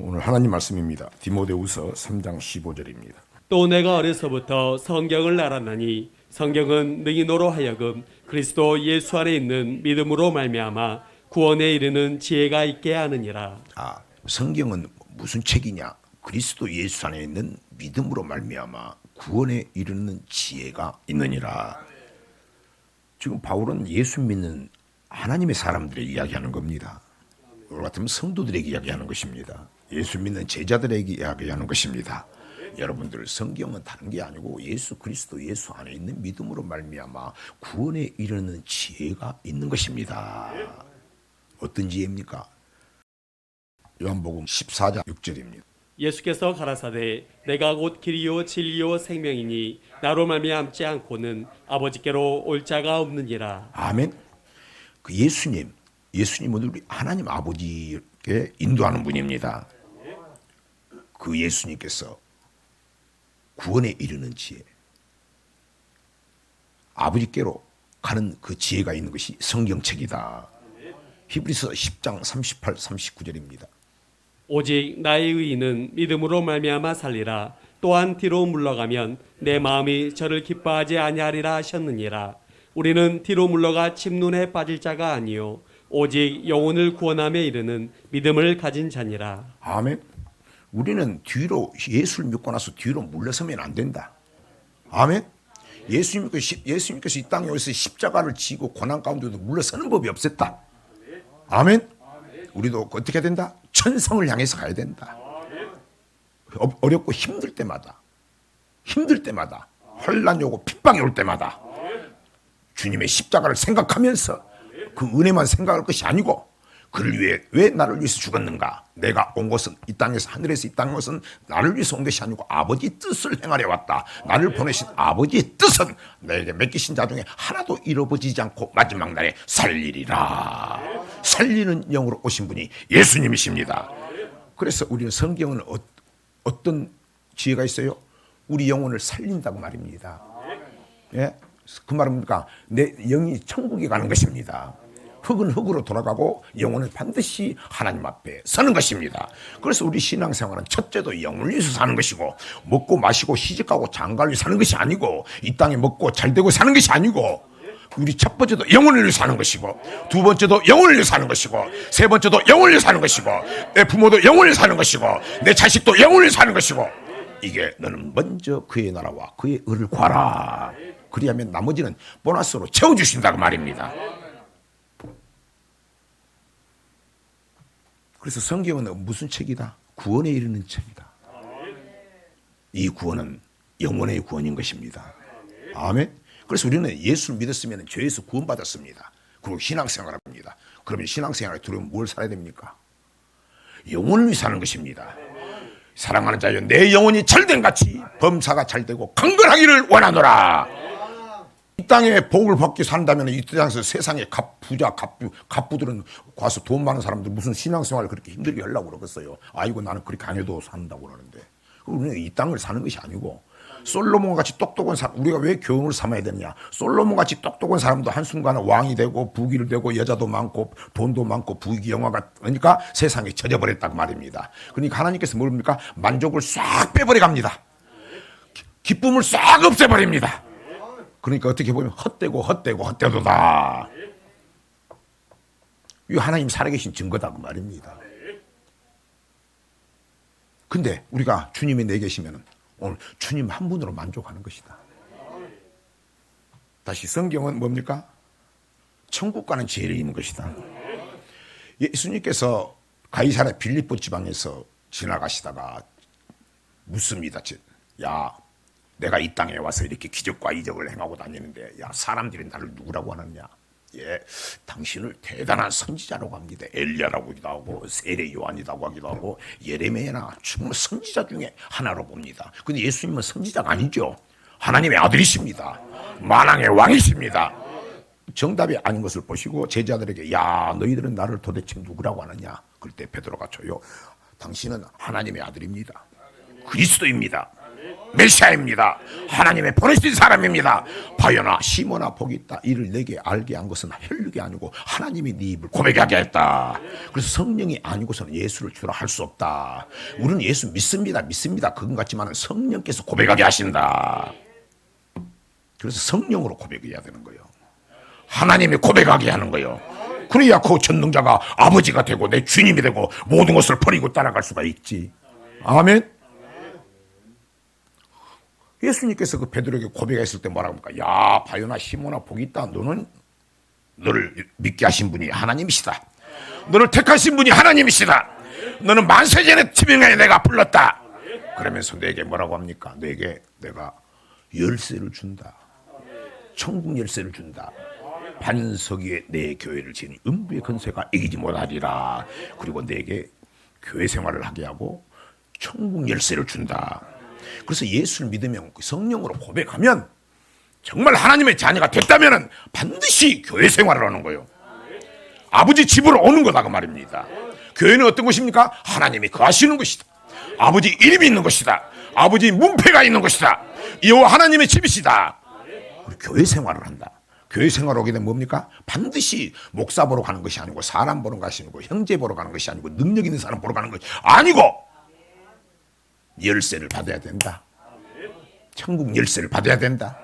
오늘 하나님 말씀입니다. 디모데후서 3장 15절입니다. 또 내가 어려서부터 성경을 알았나니 성경은 너희노로 하여금 그리스도 예수 안에 있는 믿음으로 말미암아 구원에 이르는 지혜가 있게 하느니라. 성경은 무슨 책이냐? 그리스도 예수 안에 있는 믿음으로 말미암아 구원에 이르는 지혜가 있느니라. 지금 바울은 예수 믿는 하나님의 사람들에게 이야기하는 겁니다. 오늘 같으면 성도들에게 이야기하는 것입니다. 예수 믿는 제자들에게 이야기하는 것입니다. 여러분들, 성경은 다른 게 아니고 예수 그리스도 예수 안에 있는 믿음으로 말미암아 구원에 이르는 지혜가 있는 것입니다. 어떤 지혜입니까? 요한복음 14장 6절입니다. 예수께서 가라사대 내가 곧 길이요 진리요 생명이니 나로 말미암지 않고는 아버지께로 올 자가 없느니라. 아멘. 그 예수님은 우리 하나님 아버지께 인도하는 분입니다. 그 예수님께서 구원에 이르는 지혜, 아버지께로 가는 그 지혜가 있는 것이 성경책이다. 히브리서 10장 38, 39절입니다. 오직 나의 의인은 믿음으로 말미암아 살리라. 또한 뒤로 물러가면 내 마음이 저를 기뻐하지 아니하리라 하셨느니라. 우리는 뒤로 물러가 침눈에 빠질 자가 아니요 오직 영혼을 구원함에 이르는 믿음을 가진 자니라. 아멘. 우리는 뒤로 예수를 믿고 나서 뒤로 물러서면 안 된다. 아멘. 예수님께서 이 땅에 오셔서 십자가를 지고 고난 가운데도 물러서는 법이 없었다. 아멘. 우리도 어떻게 해야 된다? 천성을 향해서 가야 된다. 어렵고 힘들 때마다 환난이 오고 핍박이 올 때마다 주님의 십자가를 생각하면서 그 은혜만 생각할 것이 아니고 그를 위해 왜 나를 위해서 죽었는가? 내가 온 것은 이 땅에서 하늘에서 이 땅에 온 것은 나를 위해서 온 것이 아니고 아버지 뜻을 행하려 왔다. 나를 보내신 아버지의 뜻은 내게 맡기신 자 중에 하나도 잃어버리지 않고 마지막 날에 살리리라. 살리는 영으로 오신 분이 예수님이십니다. 그래서 우리는 성경은 어떤 지혜가 있어요? 우리 영혼을 살린다고 말입니다. 예? 그 말은 뭡니까? 내 영이 천국에 가는 것입니다. 흙은 흙으로 돌아가고 영혼은 반드시 하나님 앞에 서는 것입니다. 그래서 우리 신앙생활은 첫째도 영혼을 위해서 사는 것이고, 먹고 마시고 시집가고 장가를 위해 사는 것이 아니고, 이 땅에 먹고 잘되고 사는 것이 아니고, 우리 첫 번째도 영혼을 위해 사는 것이고, 두 번째도 영혼을 위해 사는 것이고, 세 번째도 영혼을 위해 사는 것이고, 내 부모도 영혼을 위해 사는 것이고, 내 자식도 영혼을 위해 사는 것이고, 이게 너는 먼저 그의 나라와 그의 의를 구하라. 그리하면 나머지는 보너스로 채워주신다고 말입니다. 그래서 성경은 무슨 책이다? 구원에 이르는 책이다. 이 구원은 영혼의 구원인 것입니다. 아멘. 그래서 우리는 예수를 믿었으면 죄에서 구원받았습니다. 그리고 신앙생활을 합니다. 그러면 신앙생활에 들어오면 뭘 살아야 됩니까? 영혼을 위해 사는 것입니다. 사랑하는 자여, 내 영혼이 잘된 같이 범사가 잘되고 강건하기를 원하노라. 이 땅에 복을 받기 산다면 이 땅에서 세상에 갑부들은 가서 돈 많은 사람들 무슨 신앙생활을 그렇게 힘들게 하려고 그러겠어요. 아이고 나는 그렇게 안 해도 산다고 그러는데, 우리는 이 땅을 사는 것이 아니고 솔로몬 같이 똑똑한 사람, 우리가 왜 교훈을 삼아야 되느냐? 솔로몬 같이 똑똑한 사람도 한순간에 왕이 되고 부귀를 되고 여자도 많고 돈도 많고 부귀영화가 그러니까 세상에 젖어버렸다고 말입니다. 그러니까 하나님께서 뭡니까? 만족을 싹 빼버려 갑니다. 기쁨을 싹 없애버립니다. 그러니까 어떻게 보면 헛되도다. 이 하나님 살아계신 증거다 그 말입니다. 근데 우리가 주님이 내 계시면 오늘 주님 한 분으로 만족하는 것이다. 다시 성경은 뭡니까? 천국 가는 지혜를 있는 것이다. 예수님께서 가이사랴 빌립보 지방에서 지나가시다가 묻습니다. 야, 내가 이 땅에 와서 이렇게 기적과 이적을 행하고 다니는데, 야, 사람들이 나를 누구라고 하느냐? 예, 당신을 대단한 선지자라고 합니다. 엘리야라고 하기도 하고 세례 요한이라고 하기도 하고 예레미야나 정말 선지자 중에 하나로 봅니다. 근데 예수님은 선지자가 아니죠. 하나님의 아들이십니다. 만왕의 왕이십니다. 정답이 아닌 것을 보시고 제자들에게, 야, 너희들은 나를 도대체 누구라고 하느냐? 그럴 때 베드로가 저요, 당신은 하나님의 아들입니다. 그리스도입니다. 메시아입니다. 하나님의 보내신 사람입니다. 바요나 시몬아 복이 있다. 이를 내게 알게 한 것은 혈육이 아니고 하나님이 네 입을 고백하게 했다. 그래서 성령이 아니고서는 예수를 주라 할 수 없다. 우리는 예수 믿습니다. 그건 같지만 성령께서 고백하게 하신다. 그래서 성령으로 고백해야 되는 거예요. 하나님이 고백하게 하는 거예요. 그래야 그 전능자가 아버지가 되고 내 주님이 되고 모든 것을 버리고 따라갈 수가 있지. 아멘. 예수님께서 그 베드로에게 고백했을 때 뭐라고 합니까? 야 바요나 시몬아 복이 있다. 너는 너를 믿게 하신 분이 하나님이시다. 너를 택하신 분이 하나님이시다. 너는 만세전에 티빙에 내가 불렀다. 그러면서 내게 뭐라고 합니까? 내게 내가 열쇠를 준다. 천국 열쇠를 준다. 반석 위에 내 교회를 지니 음부의 권세가 이기지 못하리라. 그리고 내게 교회 생활을 하게 하고 천국 열쇠를 준다. 그래서 예수를 믿으면 성령으로 고백하면 정말 하나님의 자녀가 됐다면 반드시 교회 생활을 하는 거예요. 아버지 집으로 오는 거다 그 말입니다. 교회는 어떤 것입니까? 하나님이 거하시는 것이다. 아버지 이름이 있는 것이다. 아버지 문패가 있는 것이다. 여호와 하나님의 집이시다. 교회 생활을 한다. 교회 생활을 하게 되면 뭡니까? 반드시 목사 보러 가는 것이 아니고 사람 보러 가시는 거, 형제 보러 가는 것이 아니고 능력 있는 사람 보러 가는 것이 아니고 열쇠를 받아야 된다. 천국 열쇠를 받아야 된다.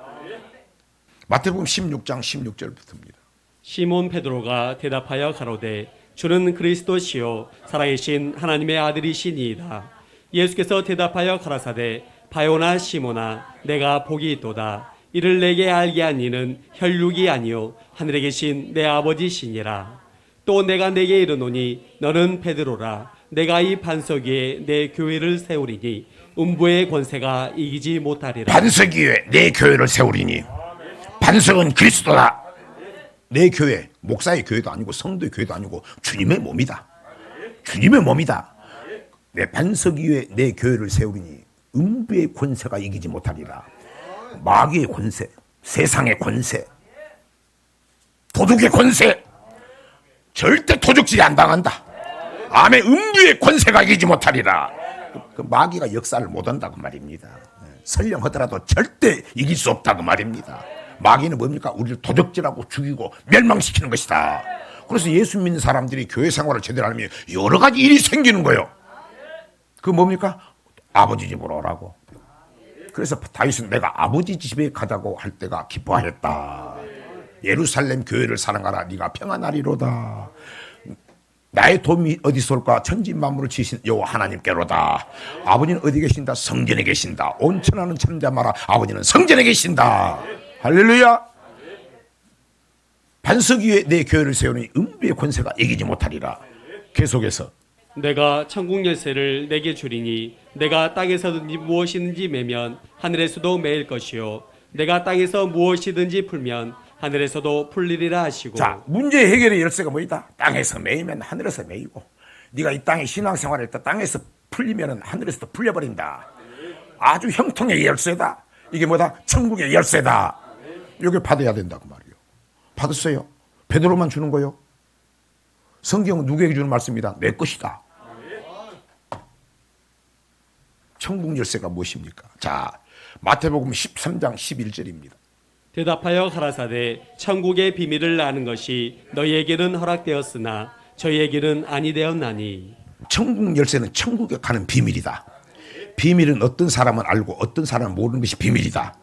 마태복음 16장 16절부터입니다. 시몬 베드로가 대답하여 가로되 주는 그리스도시요 살아계신 하나님의 아들이시니이다. 예수께서 대답하여 가라사대 바요나 시몬아 내가 복이 있도다. 이를 내게 알게 한 이는 혈육이 아니요 하늘에 계신 내 아버지시니라. 또 내가 내게 이르노니 너는 베드로라. 내가 이 반석 위에 내 교회를 세우리니 음부의 권세가 이기지 못하리라. 반석 위에 내 교회를 세우리니 반석은 그리스도다. 내 교회, 목사의 교회도 아니고 성도의 교회도 아니고 주님의 몸이다. 주님의 몸이다. 내 반석 위에 내 교회를 세우리니 음부의 권세가 이기지 못하리라. 마귀의 권세, 세상의 권세, 도둑의 권세 절대 도적질이 안 당한다. 아멘. 음부의 권세가 이기지 못하리라. 그 마귀가 역사를 못한다고 말입니다. 설령하더라도 절대 이길 수 없다고 말입니다. 마귀는 뭡니까? 우리를 도적질하고 죽이고 멸망시키는 것이다. 그래서 예수 믿는 사람들이 교회 생활을 제대로 하면 여러 가지 일이 생기는 거예요. 그 뭡니까? 아버지 집으로 오라고. 그래서 다윗은 내가 아버지 집에 가자고 할 때가 기뻐하였다. 예루살렘 교회를 사랑하라. 네가 평안하리로다. 나의 도움이 어디서 올까? 천지 만물을 지으신 여호와 하나님께로다. 아버지는 어디 계신다? 성전에 계신다. 온천하는 천자마라. 아버지는 성전에 계신다. 할렐루야. 반석 위에 내 교회를 세우니 음부의 권세가 이기지 못하리라. 계속해서 내가 천국 열쇠를 내게 주리니 내가 땅에서든지 무엇이든지 매면 하늘에서도 매일 것이요 내가 땅에서 무엇이든지 풀면 하늘에서도 풀리리라 하시고. 자, 문제 해결의 열쇠가 뭐이다? 땅에서 매이면 하늘에서 매이고 네가 이 땅에 신앙생활을 했다 땅에서 풀리면 하늘에서도 풀려버린다. 아주 형통의 열쇠다. 이게 뭐다? 천국의 열쇠다. 이걸 받아야 된다고 말이에요. 받았어요. 베드로만 주는 거요. 성경은 누구에게 주는 말씀입니다. 내 것이다. 천국 열쇠가 무엇입니까? 자, 마태복음 13장 11절입니다. 대답하여 가라사대 천국의 비밀을 아는 것이 너희에게는 허락되었으나 저희에게는 아니 되었나니. 천국 열쇠는 천국에 가는 비밀이다. 비밀은 어떤 사람은 알고 어떤 사람은 모르는 것이 비밀이다.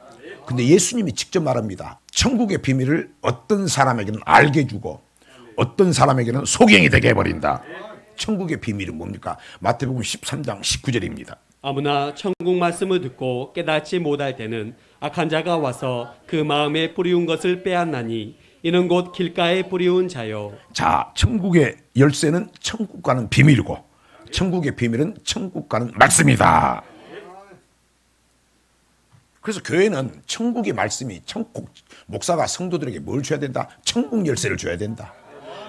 근데 예수님이 직접 말합니다. 천국의 비밀을 어떤 사람에게는 알게 해주고 어떤 사람에게는 소경이 되게 해버린다. 천국의 비밀은 뭡니까? 마태복음 13장 19절입니다. 아무나 천국 말씀을 듣고 깨닫지 못할 때는 악한 자가 와서 그 마음에 뿌리운 것을 빼앗나니 이는 곧 길가에 뿌리운 자요. 자, 천국의 열쇠는 천국 가는 비밀이고 천국의 비밀은 천국 가는 말씀이다. 그래서 교회는 천국의 말씀이 목사가 성도들에게 뭘 줘야 된다? 천국 열쇠를 줘야 된다.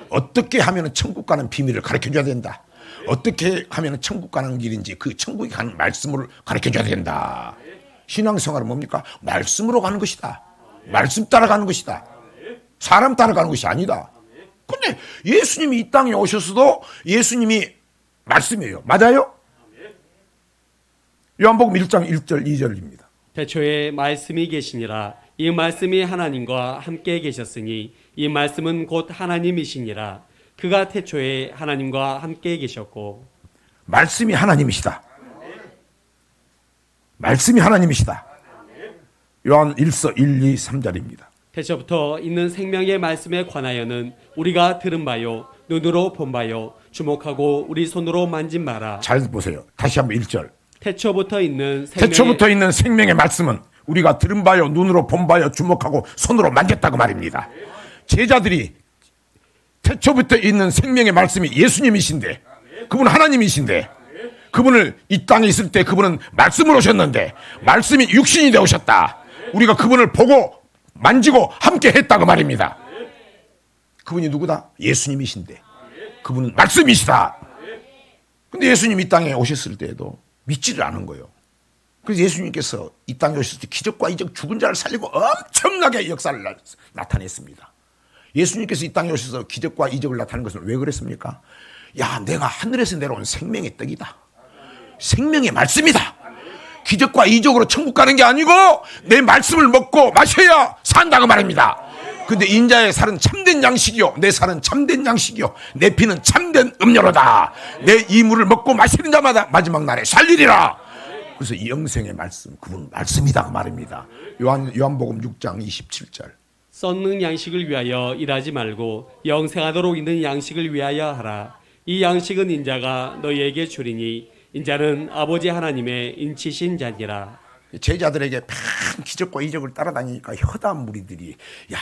어떻게 하면 천국 가는 비밀을 가르쳐줘야 된다. 어떻게 하면 천국 가는 길인지 그 천국에 가는 말씀을 가르쳐줘야 된다. 신앙생활은 뭡니까? 말씀으로 가는 것이다. 말씀 따라가는 것이다. 사람 따라가는 것이 아니다. 근데 예수님이 이 땅에 오셨어도 예수님이 말씀이에요. 맞아요? 요한복음 1장 1절 2절입니다. 태초에 말씀이 계시니라. 이 말씀이 하나님과 함께 계셨으니 이 말씀은 곧 하나님이시니라. 그가 태초에 하나님과 함께 계셨고. 말씀이 하나님이시다. 말씀이 하나님이시다. 요한 1서 1, 2, 3절입니다. 태초부터 있는 생명의 말씀에 관하여는 우리가 들은 바요 눈으로 본 바요 주목하고 우리 손으로 만진 바라. 잘 보세요. 다시 한번 1절. 태초부터 있는 생명의 말씀은 우리가 들은 바요 눈으로 본 바요 주목하고 손으로 만졌다고 말입니다. 제자들이 태초부터 있는 생명의 말씀이 예수님이신데, 그분은 하나님이신데, 그분을 이 땅에 있을 때 그분은 말씀으로 오셨는데 말씀이 육신이 되오셨다. 우리가 그분을 보고 만지고 함께 했다고 말입니다. 그분이 누구다? 예수님이신데 그분은 말씀이시다. 근데 예수님이 이 땅에 오셨을 때에도 믿지를 않은 거예요. 그래서 예수님께서 이 땅에 오셨을 때 기적과 이적, 죽은 자를 살리고 엄청나게 역사를 나타냈습니다. 예수님께서 이 땅에 오셔서 기적과 이적을 나타낸 것은 왜 그랬습니까? 야, 내가 하늘에서 내려온 생명의 떡이다. 생명의 말씀이다. 기적과 이적으로 천국 가는 게 아니고 내 말씀을 먹고 마셔야 산다고 말합니다. 근데 인자의 살은 참된 양식이요, 내 살은 참된 양식이요, 내 피는 참된 음료로다. 내 이 물을 먹고 마시는 자마다 마지막 날에 살리리라. 그래서 이 영생의 말씀, 그분 말씀이다 그 말입니다. 요한복음 6장 27절. 썩는 양식을 위하여 일하지 말고 영생하도록 있는 양식을 위하여 하라. 이 양식은 인자가 너희에게 주리니 인자는 아버지 하나님의 인치신 자니라. 제자들에게 참 기적과 이적을 따라다니니까 허다한 무리들이, 야,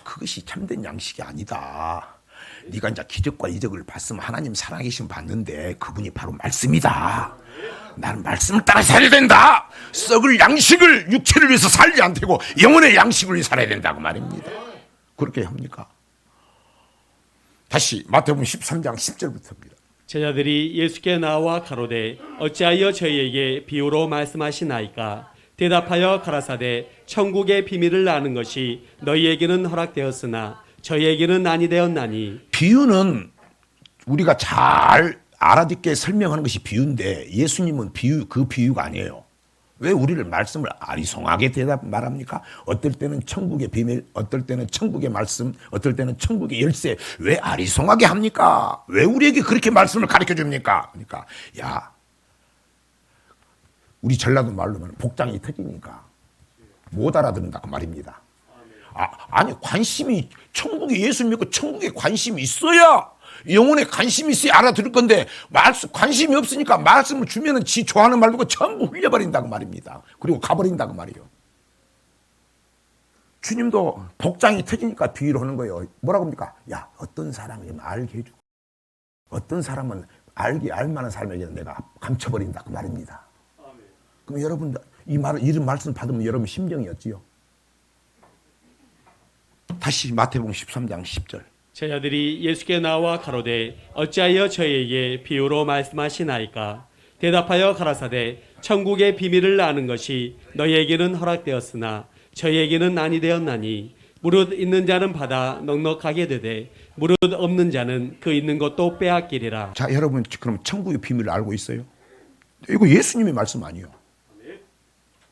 그것이 참된 양식이 아니다. 네가 이제 기적과 이적을 봤으면 하나님 살아계신 봤는데 그분이 바로 말씀이다. 나는 말씀을 따라 살아야 된다. 썩을 양식을 육체를 위해서 살지 않고 영혼의 양식을 위해 살아야 된다고 말입니다. 그렇게 합니까? 다시 마태복음 13장 10절부터입니다. 제자들이 예수께 나와 가로되 어찌하여 저희에게 비유로 말씀하시나이까? 대답하여 가라사대 천국의 비밀을 아는 것이 너희에게는 허락되었으나 저희에게는 아니 되었나니. 비유는 우리가 잘 알아듣게 설명하는 것이 비유인데 예수님은 그 비유가 아니에요. 왜 우리를 말씀을 아리송하게 말합니까? 어떨 때는 천국의 비밀, 어떨 때는 천국의 말씀, 어떨 때는 천국의 열쇠. 왜 아리송하게 합니까? 왜 우리에게 그렇게 말씀을 가르쳐 줍니까? 그러니까 야, 우리 전라도 말로 하면 복장이 터지니까 못 알아듣는다고 말입니다. 아니, 관심이, 천국에 예수 믿고 천국에 관심이 있어야, 영혼에 관심이 있어야 알아들을 건데 관심이 없으니까 말씀을 주면은 지 좋아하는 말 듣고 전부 흘려버린다고 말입니다. 그리고 가버린다고 말이에요. 주님도 복장이 터지니까 비유를 하는 거예요. 뭐라고 합니까? 야, 어떤 사람이 알게 해주고 어떤 사람은 알만한 사람에게는 내가 감춰버린다고 말입니다. 그럼 여러분 이런 말씀 받으면 여러분 심정이 어찌요? 다시 마태복음 13장 10절. 제자들이 예수께 나와 가로되 어찌하여 저희에게 비유로 말씀하시나이까? 대답하여 가라사대 천국의 비밀을 아는 것이 너희에게는 허락되었으나 저희에게는 아니 되었나니. 무릇 있는 자는 받아 넉넉하게 되되 무릇 없는 자는 그 있는 것도 빼앗기리라. 자, 여러분 그럼 천국의 비밀을 알고 있어요? 이거 예수님의 말씀 아니에요.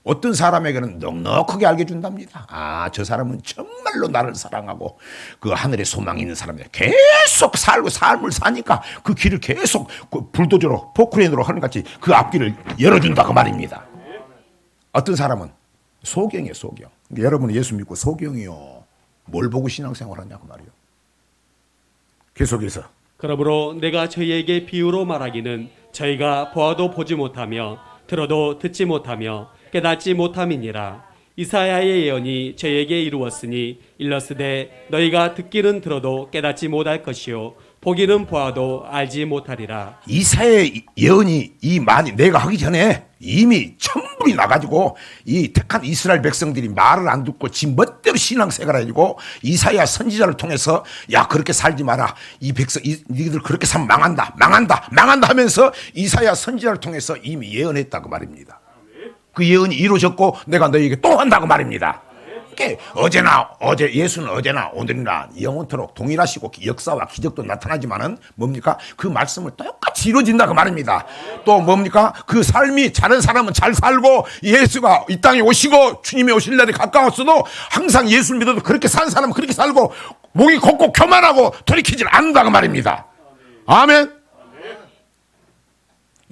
어떤 사람에게는 넉넉하게 알게 준답니다. 아, 저 사람은 정말로 나를 사랑하고 그 하늘에 소망이 있는 사람이야. 계속 살고 삶을 사니까 그 길을 계속 그 불도저로 포크레인으로 하는 같이 그 앞길을 열어준다고 말입니다. 어떤 사람은 소경이에요, 소경. 여러분은 예수 믿고 소경이요, 뭘 보고 신앙생활 하냐고 말이에요. 계속해서 그러므로 내가 저희에게 비유로 말하기는 저희가 보아도 보지 못하며 들어도 듣지 못하며 깨닫지 못함이니라. 이사야의 예언이 저희에게 이루었으니 일렀으되 너희가 듣기는 들어도 깨닫지 못할 것이요 보기는 보아도 알지 못하리라. 이사야의 예언이 이 말이 내가 하기 전에 이미 천불이 나가지고 이 택한 이스라엘 백성들이 말을 안 듣고 지 멋대로 신앙생활을 해가지고 이사야 선지자를 통해서 야, 그렇게 살지 마라, 이 백성 니들 그렇게 살면 망한다 하면서 이사야 선지자를 통해서 이미 예언했다고 말입니다. 그 예언이 이루어졌고 내가 너희에게 또 한다고 말입니다. 그렇게 예수는 어제나 오늘이나 영원토록 동일하시고 역사와 기적도 나타나지만은 뭡니까? 그 말씀을 똑같이 이루어진다 그 말입니다. 또 뭡니까? 그 삶이 다른 사람은 잘 살고 예수가 이 땅에 오시고 주님이 오실 날이 가까웠어도 항상 예수를 믿어도 그렇게 사는 사람은 그렇게 살고 목이 곧고 교만하고 돌이키질 않는다 그 말입니다. 아멘.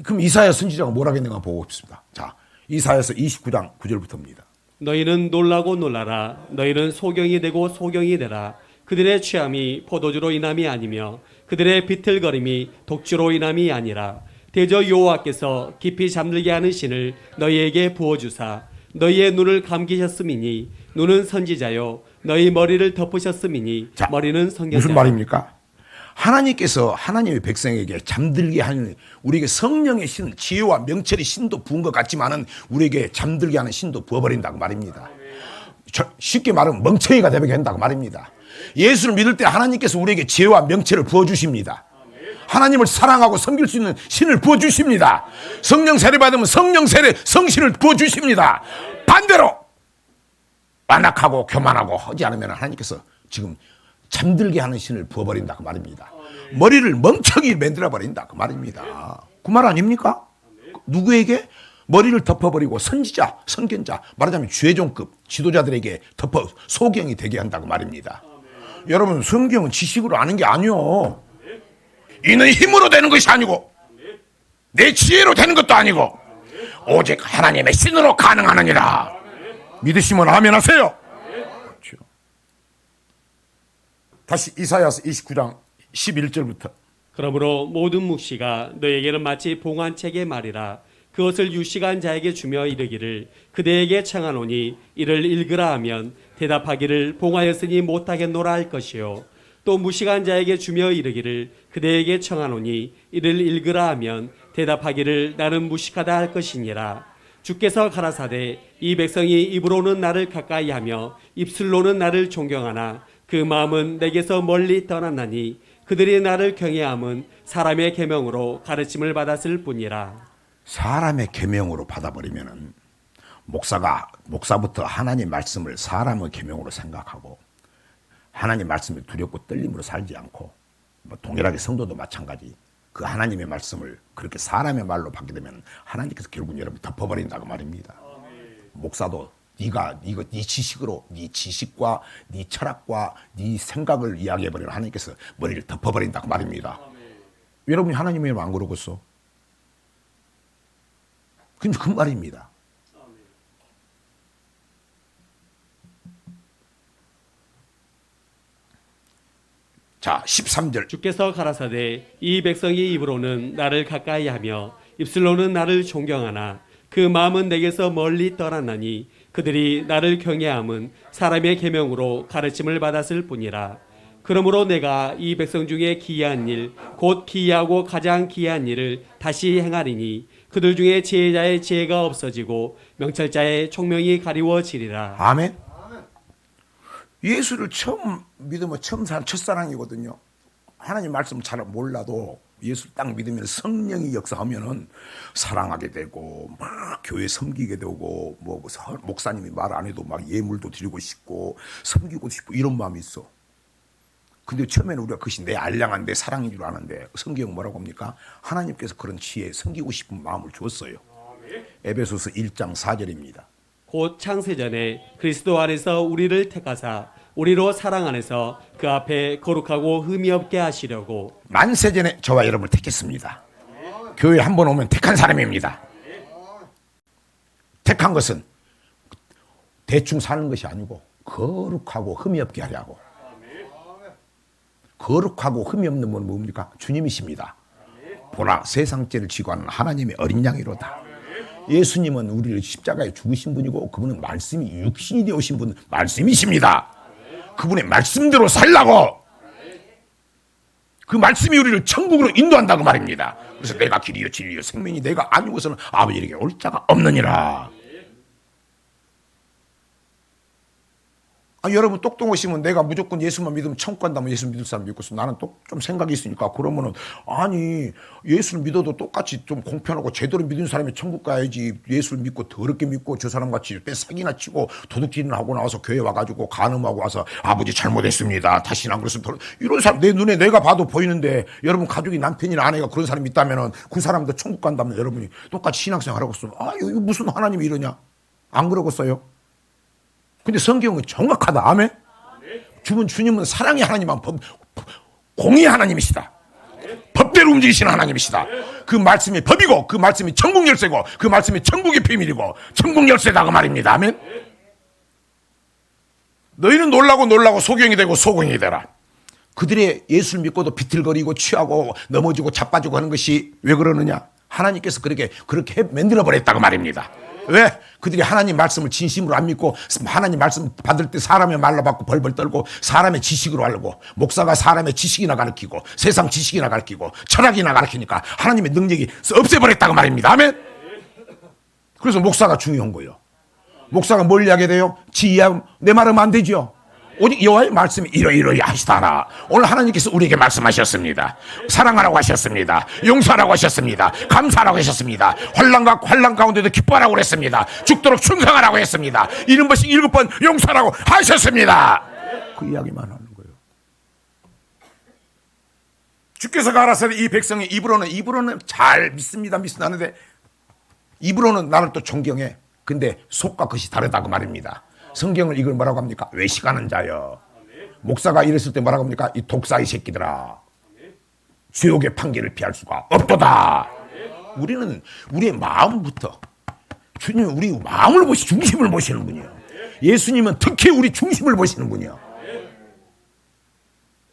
그럼 이사야 선지자가 뭐라 했는가 보고 싶습니다. 자, 이사야서 29장 9절부터입니다. 너희는 놀라고 놀라라. 너희는 소경이 되고 소경이 되라. 그들의 취함이 포도주로 인함이 아니며 그들의 비틀거림이 독주로 인함이 아니라 대저 여호와께서 깊이 잠들게 하는 신을 너희에게 부어주사 너희의 눈을 감기셨음이니 눈은 선지자요 너희 머리를 덮으셨음이니 자, 머리는 선견자. 무슨 말입니까? 하나님께서 하나님의 백성에게 잠들게 하는 우리에게 성령의 신, 지혜와 명철의 신도 부은 것 같지만은 우리에게 잠들게 하는 신도 부어버린다고 말입니다. 쉽게 말하면 멍청이가 되게 한다고 말입니다. 예수를 믿을 때 하나님께서 우리에게 지혜와 명철을 부어주십니다. 하나님을 사랑하고 섬길 수 있는 신을 부어주십니다. 성령 세례 받으면 성령 세례 성신을 부어주십니다. 반대로 완악하고 교만하고 하지 않으면 하나님께서 지금 잠들게 하는 신을 부어버린다 그 말입니다. 머리를 멍청이 만들어버린다 그 말입니다. 그 말 아닙니까? 누구에게? 머리를 덮어버리고 선지자, 선견자, 말하자면 죄종급 지도자들에게 덮어 소경이 되게 한다고 말입니다. 여러분, 성경은 지식으로 아는 게 아니요. 이는 힘으로 되는 것이 아니고 내 지혜로 되는 것도 아니고 오직 하나님의 신으로 가능하느니라. 믿으시면 아멘 하세요. 그렇죠. 다시 이사야서 29장 11절부터. 그러므로 모든 묵시가 너에게는 마치 봉안책의 말이라. 그것을 유식한 자에게 주며 이르기를 그대에게 청하노니 이를 읽으라 하면 대답하기를 봉하였으니 못하겠노라 할 것이요. 또 무식한 자에게 주며 이르기를 그대에게 청하노니 이를 읽으라 하면 대답하기를 나는 무식하다 할 것이니라. 주께서 가라사대 이 백성이 입으로는 나를 가까이하며 입술로는 나를 존경하나 그 마음은 내게서 멀리 떠났나니 그들이 나를 경외함은 사람의 계명으로 가르침을 받았을 뿐이라. 사람의 계명으로 받아버리면은 목사부터 하나님 말씀을 사람의 계명으로 생각하고 하나님 말씀을 두렵고 떨림으로 살지 않고 동일하게 성도도 마찬가지 그 하나님의 말씀을 그렇게 사람의 말로 받게 되면 하나님께서 결국 여러분 덮어버린다고 말입니다. 목사도 네가 네 지식으로 네 지식과 네 철학과 네 생각을 이야기해버리면 하나님께서 머리를 덮어버린다고 말입니다. 여러분이 하나님의 안 그러겠어? 그 말입니다. 자, 13절. 주께서 가라사대 이 백성이 입으로는 나를 가까이하며 입술로는 나를 존경하나 그 마음은 내게서 멀리 떠났나니 그들이 나를 경외함은 사람의 계명으로 가르침을 받았을 뿐이라. 그러므로 내가 이 백성 중에 기이한 일 곧 기이하고 가장 기이한 일을 다시 행하리니 그들 중에 지혜자의 지혜가 없어지고 명철자의 총명이 가리워지리라. 아멘. 예수를 처음 믿으면 처음 산 첫사랑이거든요. 하나님 말씀 잘 몰라도 예수를 딱 믿으면 성령이 역사하면은 사랑하게 되고 막 교회 섬기게 되고 뭐 목사님이 말 안 해도 막 예물도 드리고 싶고 섬기고 싶고 이런 마음이 있어. 근데 처음에는 우리가 그것이 내 알량한 내 사랑인 줄 아는데 성경 뭐라고 합니까? 하나님께서 그런 지혜 섬기고 싶은 마음을 주었어요. 에베소서 1장 4절입니다. 곧 창세전에 그리스도 안에서 우리를 택하사 우리로 사랑 안에서 그 앞에 거룩하고 흠이 없게 하시려고 만세전에 저와 여러분을 택했습니다. 교회 한 번 오면 택한 사람입니다. 택한 것은 대충 사는 것이 아니고 거룩하고 흠이 없게 하려고. 거룩하고 흠이 없는 분은 뭡니까? 주님이십니다. 보라 세상죄를 지고 하는 하나님의 어린 양이로다. 예수님은 우리를 십자가에 죽으신 분이고 그분은 말씀이 육신이 되어오신 분 말씀이십니다. 그분의 말씀대로 살라고 그 말씀이 우리를 천국으로 인도한다고 말입니다. 그래서 내가 길이요 진리요 생명이 내가 아니고서는 아버지에게 올 자가 없느니라. 여러분 똑똑하시면 내가 무조건 예수만 믿으면 천국 간다면 예수 믿을 사람 믿고서 나는 또 좀 생각이 있으니까 그러면은 아니 예수를 믿어도 똑같이 좀 공평하고 제대로 믿는 사람이 천국 가야지 예수를 믿고 더럽게 믿고 저 사람같이 사기나 치고 도둑질이나 하고 나와서 교회 와가지고 간음하고 와서 아버지 잘못했습니다 다시는 안 그랬으면 이런 사람 내 눈에 내가 봐도 보이는데 여러분 가족이 남편이나 아내가 그런 사람이 있다면은 그 사람도 천국 간다면 여러분이 똑같이 신앙생활 하고 있으면 이거 무슨 하나님이 이러냐 안 그러겠어요? 근데 성경은 정확하다. 아멘? 주님은 사랑의 하나님만 공의의 하나님이시다. 법대로 움직이시는 하나님이시다. 그 말씀이 법이고 그 말씀이 천국 열쇠고 그 말씀이 천국의 비밀이고 천국 열쇠다 그 말입니다. 아멘? 너희는 놀라고 소경이 되고 소공이 되라. 그들의 예수를 믿고도 비틀거리고 취하고 넘어지고 자빠지고 하는 것이 왜 그러느냐? 하나님께서 그렇게 만들어버렸다고 말입니다. 왜? 그들이 하나님 말씀을 진심으로 안 믿고 하나님 말씀 받을 때 사람의 말로 받고 벌벌 떨고 사람의 지식으로 알고 목사가 사람의 지식이나 가르치고 세상 지식이나 가르치고 철학이나 가르치니까 하나님의 능력이 없애버렸다고 말입니다. 아멘? 그래서 목사가 중요한 거예요. 목사가 뭘 이야기해야 돼요? 내 말하면 안 되죠. 오직 여호와의 말씀이 이러이러이 하시다라. 오늘 하나님께서 우리에게 말씀하셨습니다. 사랑하라고 하셨습니다. 용서하라고 하셨습니다. 감사하라고 하셨습니다. 환난 가운데도 기뻐하라고 그랬습니다. 죽도록 충성하라고 했습니다. 70번씩 7번 용서하라고 하셨습니다. 그 이야기만 하는 거예요. 주께서 가라사대 이 백성이 입으로는 잘 믿습니다 하는데 입으로는 나를 또 존경해. 근데 속과 겉이 다르다고 말입니다. 성경을 이걸 뭐라고 합니까? 외식하는 자여. 목사가 이랬을 때 뭐라고 합니까? 이 독사의 새끼들아. 지옥의 판결을 피할 수가 없도다. 우리는 우리의 마음부터 주님은 우리 마음을 중심을 보시는 분이에요. 예수님은 특히 우리 중심을 보시는 분이에요.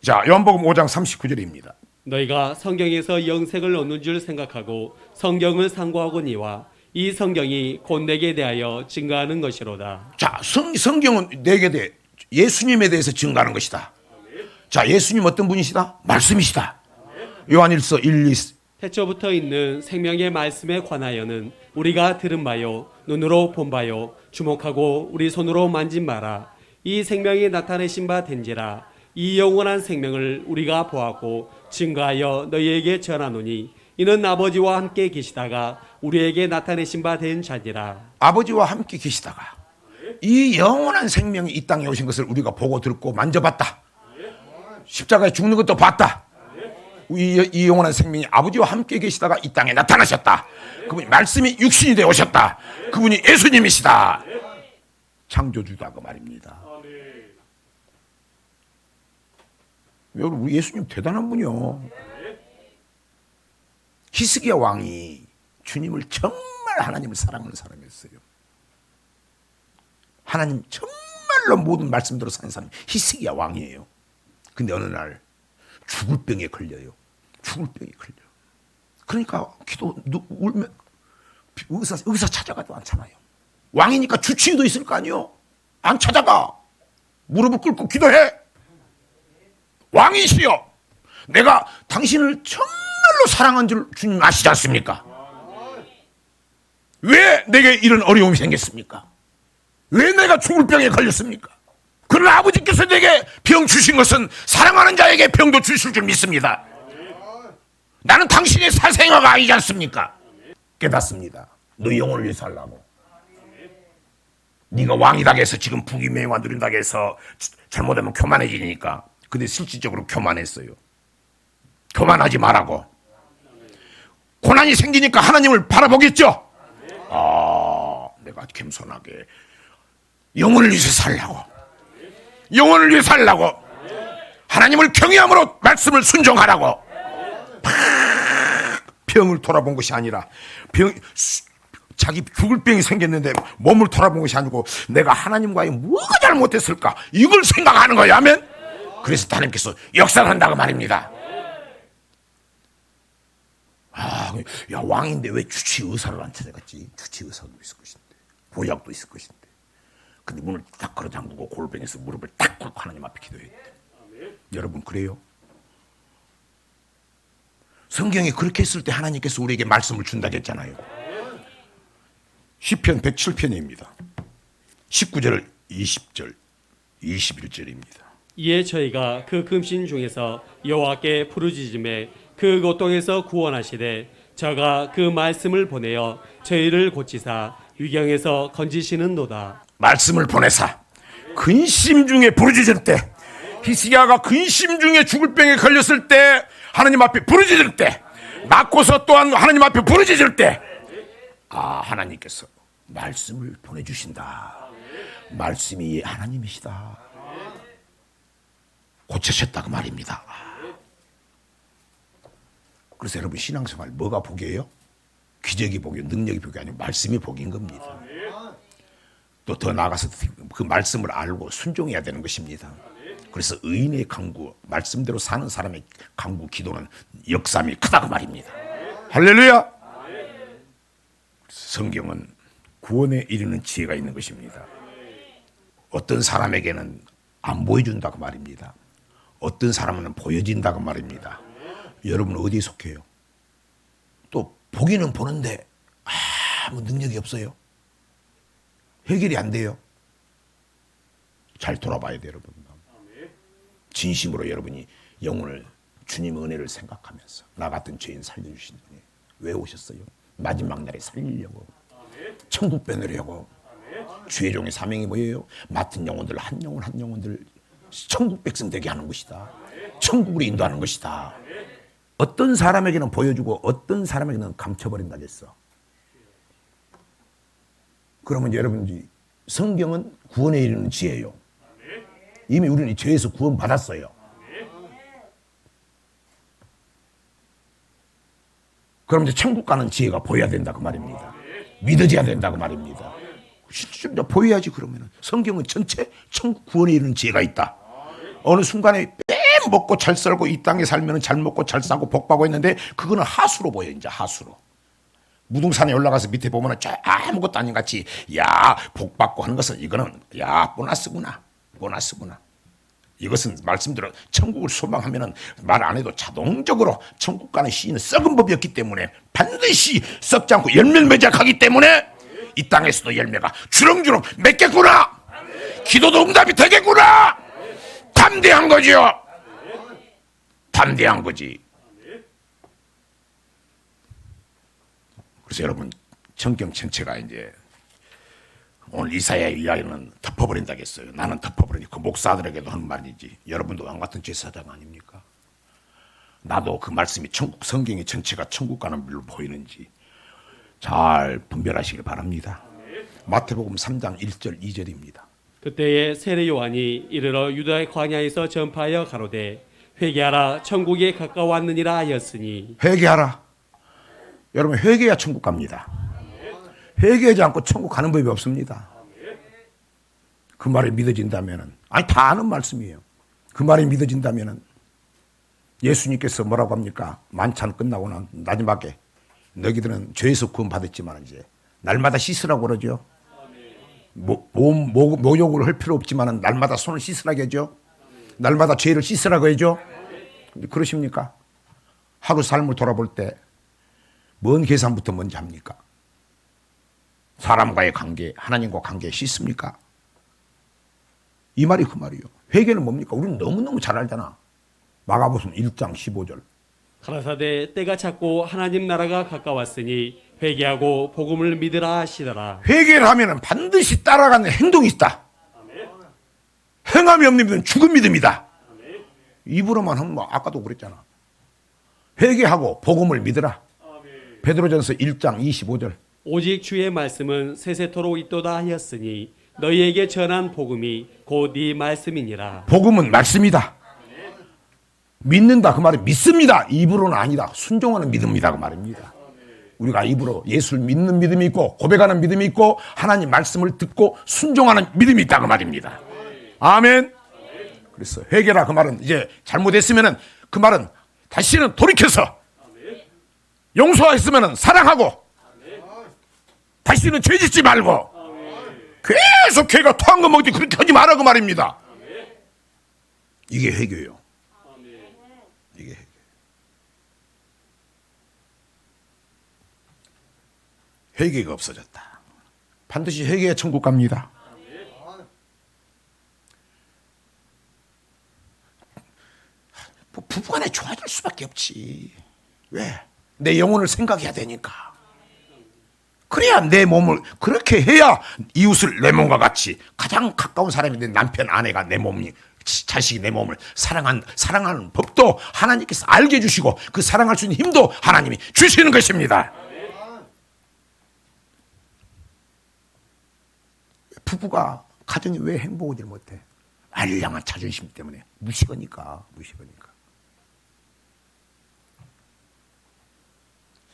자, 요한복음 5장 39절입니다. 너희가 성경에서 영생을 얻는 줄 생각하고 성경을 상고하거니와 이 성경이 곧 내게 대하여 증거하는 것이로다. 자, 성경은 내게 대해 예수님에 대해서 증거하는 것이다. 자, 예수님 어떤 분이시다? 말씀이시다. 요한일서 1, 2. 태초부터 있는 생명의 말씀에 관하여는 우리가 들은 바요 눈으로 본 바요 주목하고 우리 손으로 만진 바라. 이 생명이 나타내신 바 된지라. 이 영원한 생명을 우리가 보았고 증거하여 너희에게 전하노니 이는 아버지와 함께 계시다가 우리에게 나타내신 바 된 자니라. 아버지와 함께 계시다가 이 영원한 생명이 이 땅에 오신 것을 우리가 보고 듣고 만져봤다. 십자가에 죽는 것도 봤다. 이 영원한 생명이 아버지와 함께 계시다가 이 땅에 나타나셨다. 그분이 말씀이 육신이 되어 오셨다. 그분이 예수님이시다. 창조주다 그 말입니다. 여러분 우리 예수님 대단한 분이요. 히스기야 왕이 주님을 정말 하나님을 사랑하는 사람이었어요. 하나님 정말로 모든 말씀대로 사는 사람이 히스기야 왕이에요. 근데 어느 날 죽을 병에 걸려요. 죽을 병에 걸려. 그러니까 울면 의사 찾아가도 않잖아요. 왕이니까 주치의도 있을 거 아니에요. 안 찾아가. 무릎을 꿇고 기도해. 왕이시여, 내가 당신을 정말로 사랑한 줄 주님 아시지 않습니까? 왜 내게 이런 어려움이 생겼습니까? 왜 내가 죽을 병에 걸렸습니까? 그러나 아버지께서 내게 병 주신 것은 사랑하는 자에게 병도 주실 줄 믿습니다. 나는 당신의 사생아가 아니지 않습니까? 깨닫습니다. 너 영혼을 위해서 하려고. 네가 왕이다 해서 지금 부귀명예와 누린다 해서 잘못하면 교만해지니까. 근데 실질적으로 교만했어요. 교만하지 말라고. 고난이 생기니까 하나님을 바라보겠죠. 내가 겸손하게 영혼을 위해서 살라고. 영혼을 위해서 살라고. 하나님을 경외함으로 말씀을 순종하라고. 병을 돌아본 것이 아니라 자기 죽을 병이 생겼는데 몸을 돌아본 것이 아니고 내가 하나님과의 뭐가 잘못했을까 이걸 생각하는 거야. 아멘. 그래서 하나님께서 역사한다고 말입니다. 야 왕인데 왜 주치의사를 안 찾아갔지? 주치의사도 있을 것인데 보약도 있을 것인데. 근데 문을 딱 걸어 잠그고 골뱅이에서 무릎을 딱 꿇고 하나님 앞에 기도했대. 여러분 그래요? 성경이 그렇게 했을 때 하나님께서 우리에게 말씀을 준다고 했잖아요. 시편 107편입니다. 19절 20절 21절입니다. 이에 저희가 그 금신 중에서 여호와께 부르짖음에 그 고통에서 구원하시되 저가 그 말씀을 보내어 저희를 고치사 위경에서 건지시는도다. 말씀을 보내사 근심 중에 부르짖을 때, 히스기야가 근심 중에 죽을 병에 걸렸을 때 하나님 앞에 부르짖을 때, 낳고서 또한 하나님 앞에 부르짖을 때, 하나님께서 말씀을 보내주신다. 말씀이 하나님이시다. 고쳐셨다고 말입니다. 그래서 여러분, 신앙생활 뭐가 복이에요? 기적이 복이요, 능력이 복이 아니고 말씀이 복인 겁니다. 또 더 나아가서 그 말씀을 알고 순종해야 되는 것입니다. 그래서 의인의 강구, 말씀대로 사는 사람의 강구, 기도는 역삼이 크다고 말입니다. 할렐루야! 성경은 구원에 이르는 지혜가 있는 것입니다. 어떤 사람에게는 안 보여준다고 말입니다. 어떤 사람은 보여진다고 말입니다. 여러분 어디에 속해요? 또 보기는 보는데 아무 능력이 없어요. 해결이 안 돼요. 잘 돌아봐야 돼요, 여러분. 진심으로 여러분이 영혼을, 주님의 은혜를 생각하면서 나 같은 죄인 살려주신 분이 왜 오셨어요? 마지막 날에 살리려고, 천국 빼내려고. 주의 종의 사명이 뭐예요? 맡은 영혼들 한 영혼 한 영혼들 천국 백성 되게 하는 것이다. 천국으로 인도하는 것이다. 어떤 사람에게는 보여주고 어떤 사람에게는 감춰버린다 했어. 그러면 여러분, 성경은 구원에 이르는 지혜예요. 이미 우리는 죄에서 구원 받았어요. 그럼 이제 천국 가는 지혜가 보여야 된다고 말입니다. 믿어져야 된다고 말입니다. 진짜 보여야지. 그러면은 성경은 전체 천국 구원에 이르는 지혜가 있다. 어느 순간에 먹고 잘 살고 이 땅에 살면 잘 먹고 잘 사고 복 받고 있는데 그거는 하수로 보여. 이제 하수로. 무등산에 올라가서 밑에 보면은 아무것도 아닌 같이 복 받고 하는 것은 이거는 보너스구나. 보너스구나. 이것은 말씀대로 천국을 소망하면은 말 안 해도 자동적으로 천국 가는 시인은 썩은 법이었기 때문에 반드시 썩지 않고 열매를 맺어가기 때문에 이 땅에서도 열매가 주렁주렁 맺겠구나. 기도도 응답이 되겠구나. 담대한 거죠. 담대한 거지. 그래서 여러분, 성경 전체가 이제 오늘 이사야의 이야기는 덮어버린다겠어요. 나는 덮어버리니 그 목사들에게도 하는 말이지. 여러분도 왕 같은 제사장 아닙니까? 나도 그 말씀이 천국, 성경의 전체가 천국 가는 길로 보이는지 잘 분별하시길 바랍니다. 마태복음 3장 1절 2절입니다. 그때에 세례 요한이 이르러 유다의 광야에서 전파하여 가로되 회개하라 천국에 가까웠느니라 하였으니. 회개하라. 여러분, 회개해야 천국 갑니다. 회개하지 않고 천국 가는 법이 없습니다. 그 말이 믿어진다면은, 다 아는 말씀이에요. 그 말이 믿어진다면은 예수님께서 뭐라고 합니까? 만찬 끝나고 난 마지막에 너희들은 죄에서 구원 받았지만 이제 날마다 씻으라고 그러죠. 모욕을 할 필요 없지만 날마다 손을 씻으라고 하죠. 날마다 죄를 씻으라고 하죠. 그러십니까? 하루 삶을 돌아볼 때 뭔 계산부터 먼저 합니까? 사람과의 관계, 하나님과 관계 씻습니까? 이 말이 그 말이에요. 회개는 뭡니까? 우리는 너무너무 잘 알잖아. 마가복음 1장 15절. 가라사대 때가 찼고 하나님 나라가 가까웠으니 회개하고 복음을 믿으라 하시더라. 회개를 하면 반드시 따라가는 행동이 있다. 행함이 없는 믿음은 죽은 믿음이다. 입으로만 하면 아까도 그랬잖아. 회개하고 복음을 믿으라. 베드로전서 1장 25절. 오직 주의 말씀은 세세토록 있도다 하였으니 너희에게 전한 복음이 곧 이 말씀이니라. 복음은 말씀이다. 믿는다 그 말은 믿습니다. 입으로는 아니다. 순종하는 믿음이다 그 말입니다. 우리가 입으로 예수를 믿는 믿음이 있고 고백하는 믿음이 있고 하나님 말씀을 듣고 순종하는 믿음이 있다 그 말입니다. 아멘. 그래서 회개라 그 말은 이제 잘못했으면은 그 말은 다시는 돌이켜서 용서했으면은 사랑하고 다시는 죄짓지 말고 계속 걔가 토한 거 먹지 그렇게 하지 마라 그 말입니다. 이게 회개예요. 이게 회개. 회개가 없어졌다. 반드시 회개의 천국 갑니다. 수밖에 없지. 왜? 내 영혼을 생각해야 되니까. 그래야 내 몸을, 그렇게 해야 이웃을 내 몸과 같이, 가장 가까운 사람이 내 남편, 아내가 내 몸이, 자식이 내 몸을 사랑하는 법도 하나님께서 알게 해주시고, 그 사랑할 수 있는 힘도 하나님이 주시는 것입니다. 부부가, 가정이 왜 행복하지 못해? 알량한 자존심 때문에. 무식하니까.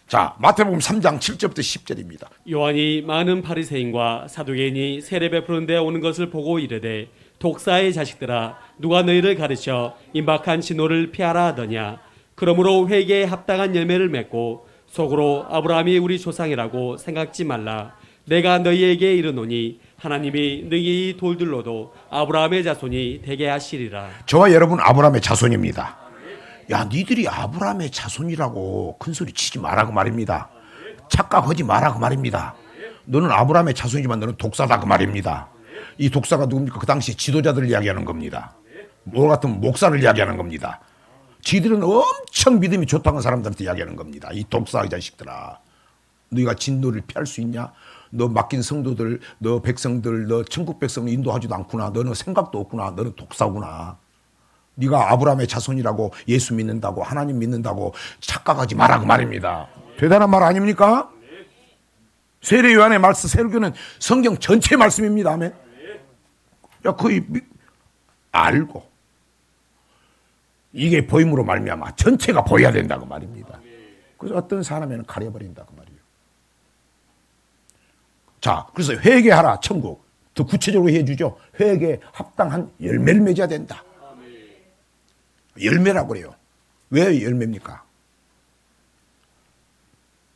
자, 마태복음 3장 7절부터 10절입니다. 요한이 많은 바리새인과 사두개인이 세례 베푸는 데 오는 것을 보고 이르되 독사의 자식들아 누가 너희를 가르쳐 임박한 진노를 피하라 하더냐. 그러므로 회개에 합당한 열매를 맺고 속으로 아브라함이 우리 조상이라고 생각지 말라. 내가 너희에게 이르노니 하나님이 너희 돌들로도 아브라함의 자손이 되게 하시리라. 저와 여러분 아브라함의 자손입니다. 야, 니들이 아브라함의 자손이라고 큰소리 치지 말라고 말입니다. 착각하지 말라고 말입니다. 너는 아브라함의 자손이지만 너는 독사다 그 말입니다. 이 독사가 누굽니까? 그 당시 지도자들을 이야기하는 겁니다. 뭐 같은 목사를 이야기하는 겁니다. 지들은 엄청 믿음이 좋다는 사람들한테 이야기하는 겁니다. 이 독사의 자식들아, 너희가 진노를 피할 수 있냐? 너 맡긴 성도들, 너 백성들, 너 천국 백성을 인도하지도 않구나. 너는 생각도 없구나. 너는 독사구나. 네가 아브라함의 자손이라고 예수 믿는다고 하나님 믿는다고 착각하지 마라 그 말입니다. 대단한 말 아닙니까? 세례 요한의 말씀, 세례교는 성경 전체 말씀입니다. 아멘. 야, 거의 알고 이게 보임으로 말미암아 전체가 보여야 된다고 말입니다. 그래서 어떤 사람에는 가려버린다고 말이에요. 자, 그래서 회개하라 천국. 더 구체적으로 해주죠. 회개에 합당한 열매를 맺어야 된다. 열매라고 그래요. 왜 열매입니까?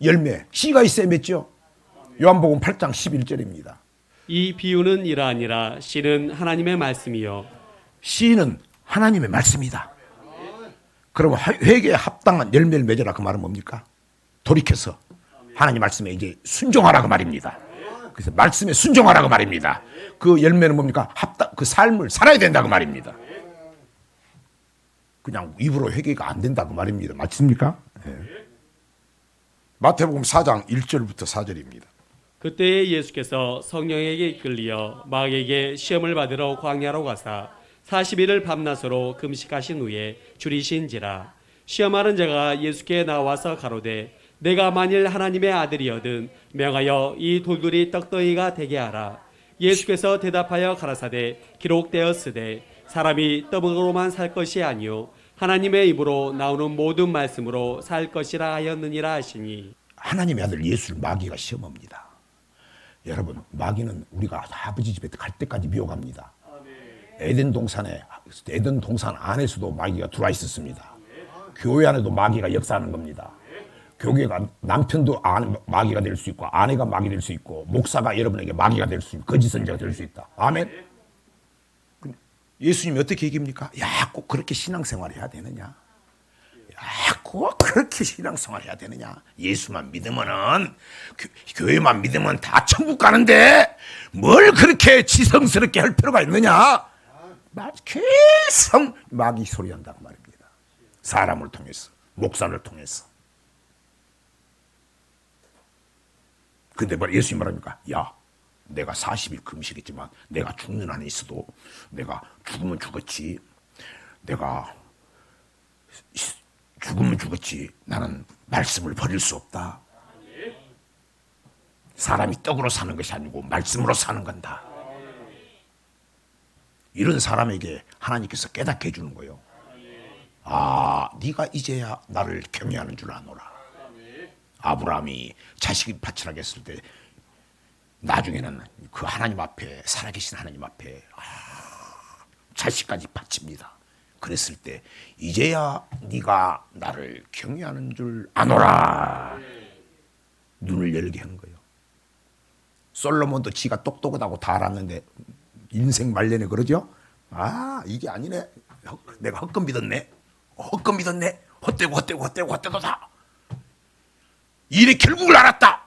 열매. 씨가 있어야 맺죠. 요한복음 8장 11절입니다. 이 비유는 이러하니라. 씨는 하나님의 말씀이요 씨는 하나님의 말씀이다. 그러면 회개에 합당한 열매를 맺어라 그 말은 뭡니까? 돌이켜서 하나님 말씀에 이제 순종하라 그 말입니다. 그래서 말씀에 순종하라 그 말입니다. 그 열매는 뭡니까? 그 삶을 살아야 된다 그 말입니다. 그냥 입으로 회개가 안 된다고 말입니다. 맞습니까? 네. 마태복음 4장 1절부터 4절입니다. 그때에 예수께서 성령에게 이끌리어 마귀에게 시험을 받으러 광야로 가사 40일을 밤낮으로 금식하신 후에 줄이신지라. 시험하는 자가 예수께 나와서 가로되 내가 만일 하나님의 아들이거든 명하여 이 돌들이 떡덩이가 되게 하라. 예수께서 대답하여 가라사대 기록되었으되 사람이 떡으로만 살 것이 아니요 하나님의 입으로 나오는 모든 말씀으로 살 것이라 하였느니라 하시니. 하나님의 아들 예수를 마귀가 시험합니다. 여러분, 마귀는 우리가 아버지 집에 갈 때까지 미혹합니다. 에덴 동산 안에서도 마귀가 들어와 있었습니다. 교회 안에도 마귀가 역사하는 겁니다. 교회가 남편도 마귀가 될 수 있고 아내가 마귀 될 수 있고 목사가 여러분에게 마귀가 될 수 있고 거짓 선지자가 될 수 있다. 아멘. 예수님이 어떻게 얘기합니까? 야, 꼭 그렇게 신앙생활 해야 되느냐? 야, 꼭 그렇게 신앙생활 해야 되느냐? 예수만 믿으면은 교회만 믿으면 다 천국 가는데 뭘 그렇게 지성스럽게 할 필요가 있느냐? 계속 마귀 소리한다고 말입니다. 사람을 통해서, 목사를 통해서. 근데 예수님 말합니까? 야, 내가 40일 금식했지만 내가 죽는 한에 있어도 내가 죽으면 죽었지. 내가 죽으면 죽었지. 나는 말씀을 버릴 수 없다. 사람이 떡으로 사는 것이 아니고 말씀으로 사는 건다. 이런 사람에게 하나님께서 깨닫게 해주는 거예요. 아, 네가 이제야 나를 경외하는 줄 아노라. 아브라함이 자식이 바치라고 했을 때 나중에는 그 하나님 앞에, 살아계신 하나님 앞에 자식까지 바칩니다. 그랬을 때 이제야 네가 나를 경외하는 줄 아노라. 눈을 열게 한 거예요. 솔로몬도 지가 똑똑하다고 다 알았는데 인생 말년에 그러죠. 아, 이게 아니네. 내가 헛금 믿었네. 헛되고 다. 일의 결국을 알았다.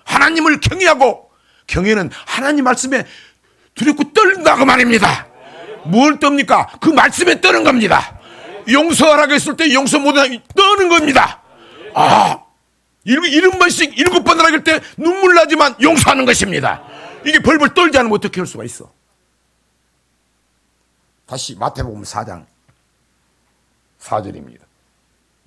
하나님을 경외하고, 경외는 하나님 말씀에 두렵고 떨린다고 말입니다. 뭘 떱니까? 그 말씀에 떠는 겁니다. 용서하라고 했을 때 용서 못하면 떠는 겁니다. 일곱 번씩 7번을 하길 때 눈물 나지만 용서하는 것입니다. 이게 벌벌 떨지 않으면 어떻게 할 수가 있어? 다시 마태복음 4장 4절입니다.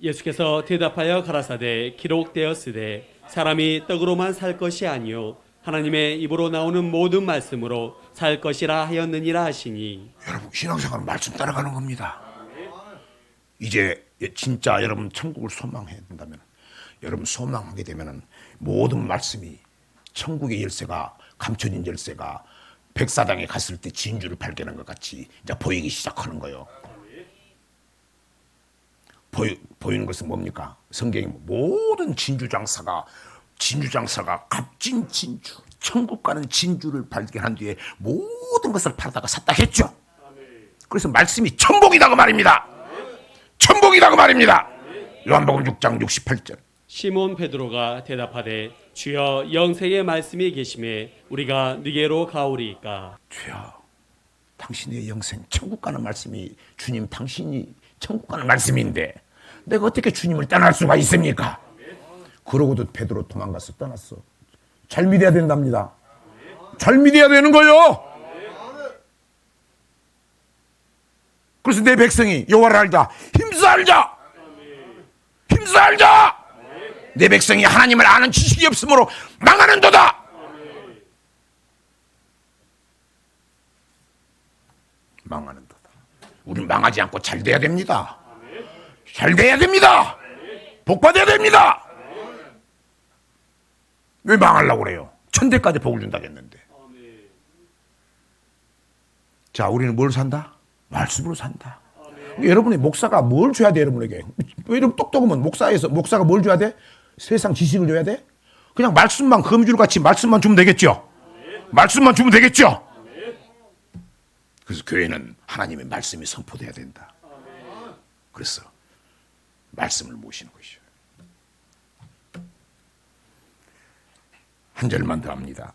예수께서 대답하여 가라사대 기록되었으되 사람이 떡으로만 살 것이 아니요 하나님의 입으로 나오는 모든 말씀으로 살 것이라 하였느니라 하시니. 여러분, 신앙생활은 말씀 따라가는 겁니다. 이제 진짜 여러분 천국을 소망해야 된다면, 여러분 소망하게 되면 모든 말씀이 천국의 열쇠가, 감춰진 열쇠가 백사장에 갔을 때 진주를 발견한 것 같이 이제 보이기 시작하는 거예요. 보이는 것은 뭡니까? 성경에 모든 진주장사가 값진 진주, 천국 가는 진주를 발견한 뒤에 모든 것을 팔다가 샀다 했죠. 그래서 말씀이 천복이다 그 말입니다. 천복이다 그 말입니다. 요한복음 6장 68절. 시몬 베드로가 대답하되 주여 영생의 말씀이 계심에 우리가 네게로 가오리이까. 주여, 당신의 영생, 천국 가는 말씀이 주님 당신이 천국 가는 말씀인데 내가 어떻게 주님을 떠날 수가 있습니까? 그러고도 베드로 도망가서 떠났어. 잘 믿어야 된답니다. 잘 믿어야 되는 거요. 그래서 내 백성이 여호와를 알자, 힘써 알자, 힘써 알자. 내 백성이 하나님을 아는 지식이 없으므로 망하는도다. 망하는도다. 우리는 망하지 않고 잘 돼야 됩니다. 잘 돼야 됩니다. 복 받아야 됩니다. 왜 망하려고 그래요? 천대까지 복을 준다고 했는데. 자, 우리는 뭘 산다? 말씀으로 산다. 여러분의 목사가 뭘 줘야 돼? 여러분에게 여러분 똑똑하면 목사가 뭘 줘야 돼? 세상 지식을 줘야 돼? 그냥 말씀만, 거미줄같이 말씀만 주면 되겠죠? 말씀만 주면 되겠죠? 그래서 교회는 하나님의 말씀이 선포돼야 된다. 그래서 말씀을 모시는 것이죠. 한 절만 더 합니다.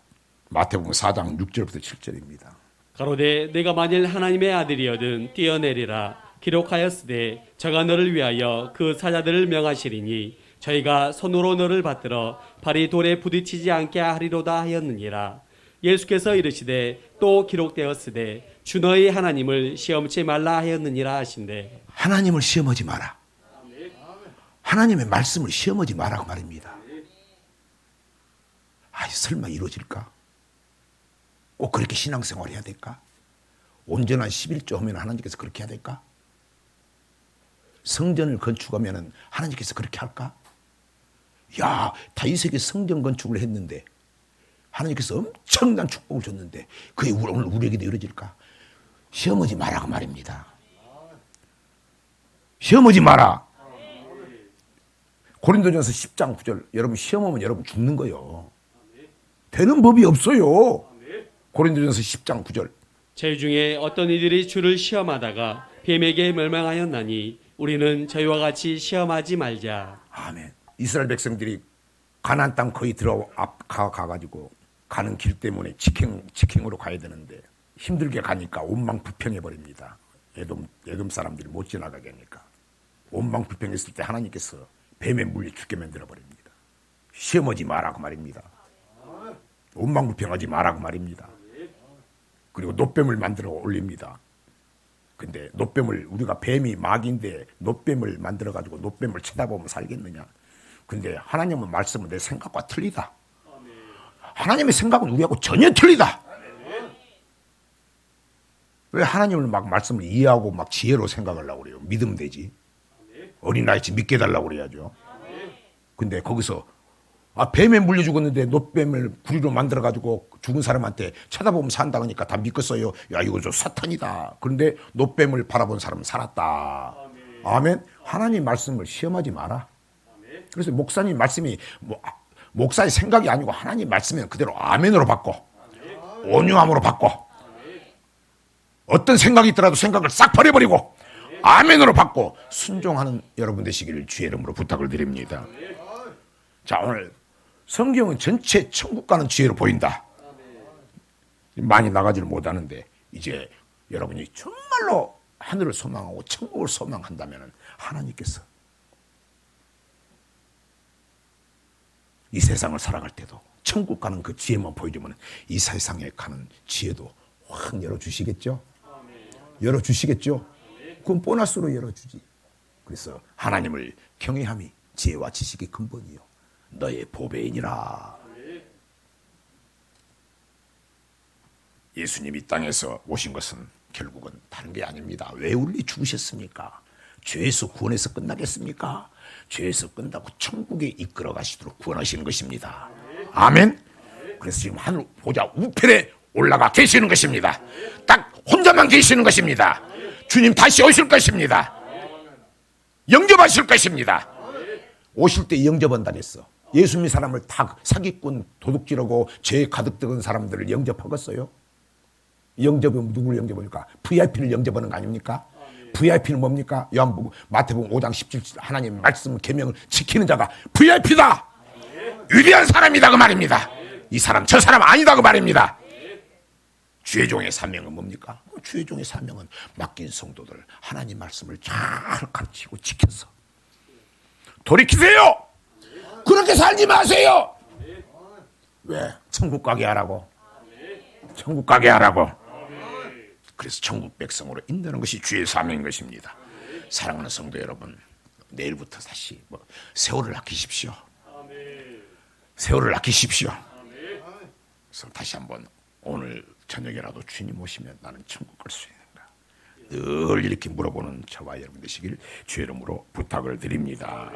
마태복음 4장 6절부터 7절입니다. 가로되 내가 만일 하나님의 아들이여든 뛰어내리라. 기록하였으되 저가 너를 위하여 그 사자들을 명하시리니 저희가 손으로 너를 받들어 발이 돌에 부딪히지 않게 하리로다 하였느니라. 예수께서 이르시되 또 기록되었으되 주 너희 하나님을 시험치 말라 하였느니라 하신대. 하나님을 시험하지 마라. 하나님의 말씀을 시험하지 마라고 말입니다. 설마 이루어질까? 꼭 그렇게 신앙생활 해야 될까? 온전한 11조 하면 하나님께서 그렇게 해야 될까? 성전을 건축하면 하나님께서 그렇게 할까? 야, 다윗에게 성전 건축을 했는데 하나님께서 엄청난 축복을 줬는데 그게 오늘 우리에게도 이루어질까? 시험하지 마라고 말입니다. 시험하지 마라. 고린도전서 10장 9절. 여러분 시험하면 여러분 죽는 거예요. 되는 법이 없어요. 고린도전서 10장 9절. 저희 중에 어떤 이들이 주를 시험하다가 뱀에게 멸망하였나니 우리는 저희와 같이 시험하지 말자. 아멘. 이스라엘 백성들이 가나안 땅 거의 가가지고 가는 길 때문에 직행으로 가야 되는데 힘들게 가니까 온망불평해 버립니다. 에돔 사람들이 못 지나가게 하니까 온망불평했을 때 하나님께서 뱀에 물려 죽게 만들어 버립니다. 시험하지 마라고 말입니다. 온망불평하지 마라고 말입니다. 그리고 놋뱀을 만들어 올립니다. 근데 놋뱀을 우리가 뱀이 마귀인데 놋뱀을 만들어 가지고 놋뱀을 쳐다보면 살겠느냐? 근데 하나님의 말씀은 내 생각과 틀리다. 하나님의 생각은 우리하고 전혀 틀리다. 왜 하나님을 막 말씀을 이해하고 막 지혜로 생각하려고 그래요? 믿으면 되지. 어린아이치 믿게 해달라고 그래야죠. 근데 거기서 뱀에 물려 죽었는데 놋뱀을 구리로 만들어 가지고 죽은 사람한테 쳐다보면 산다 그러니까 다 믿겠어요. 야, 이거 저 사탄이다. 그런데 놋뱀을 바라본 사람은 살았다. 아멘. 하나님 말씀을 시험하지 마라. 그래서 목사님 말씀이 목사의 생각이 아니고 하나님 말씀은 그대로 아멘으로 바꿔. 온유함으로 바꿔. 어떤 생각이 있더라도 생각을 싹 버려버리고 아멘으로 바꿔 순종하는 여러분 되시기를 주의 이름으로 부탁을 드립니다. 자, 오늘 성경은 전체 천국 가는 지혜로 보인다. 많이 나가지를 못하는데 이제 여러분이 정말로 하늘을 소망하고 천국을 소망한다면 하나님께서 이 세상을 살아갈 때도 천국 가는 그 지혜만 보여주면 이 세상에 가는 지혜도 확 열어주시겠죠? 열어주시겠죠? 그건 보너스로 열어주지. 그래서 하나님을 경외함이 지혜와 지식의 근본이요 너의 보배이니라. 예수님이 이 땅에서 오신 것은 결국은 다른 게 아닙니다. 왜 우리 죽으셨습니까? 죄에서 구원해서 끝나겠습니까? 죄에서 끝나고 천국에 이끌어 가시도록 구원하시는 것입니다. 아멘. 그래서 지금 하늘 보좌 우편에 올라가 계시는 것입니다. 딱 혼자만 계시는 것입니다. 주님 다시 오실 것입니다. 영접하실 것입니다. 오실 때 영접한다 했어. 예수 믿는 사람을 다 사기꾼 도둑질하고 죄에 가득 들은 사람들을 영접하겠어요? 영접은 누구를 영접합니까? VIP를 영접하는 거 아닙니까? VIP는 뭡니까? 마태복음 5장 17절 하나님 말씀 계명을 지키는 자가 VIP다. 위대한 사람이다 그 말입니다. 이 사람 저 사람 아니다 그 말입니다. 주의 종의 사명은 뭡니까? 주의 종의 사명은 맡긴 성도들 하나님 말씀을 잘 가르치고 지켜서 돌이키세요. 그렇게 살지 마세요. 왜? 천국 가게 하라고. 천국 가게 하라고. 그래서 천국 백성으로 인도하는 것이 주의 사명인 것입니다. 사랑하는 성도 여러분, 내일부터 다시 세월을 아끼십시오. 세월을 아끼십시오. 그래서 다시 한번 오늘 저녁에라도 주님 오시면 나는 천국 갈 수 있는가? 늘 이렇게 물어보는 저와 여러분 되시길 주의 이름으로 부탁을 드립니다.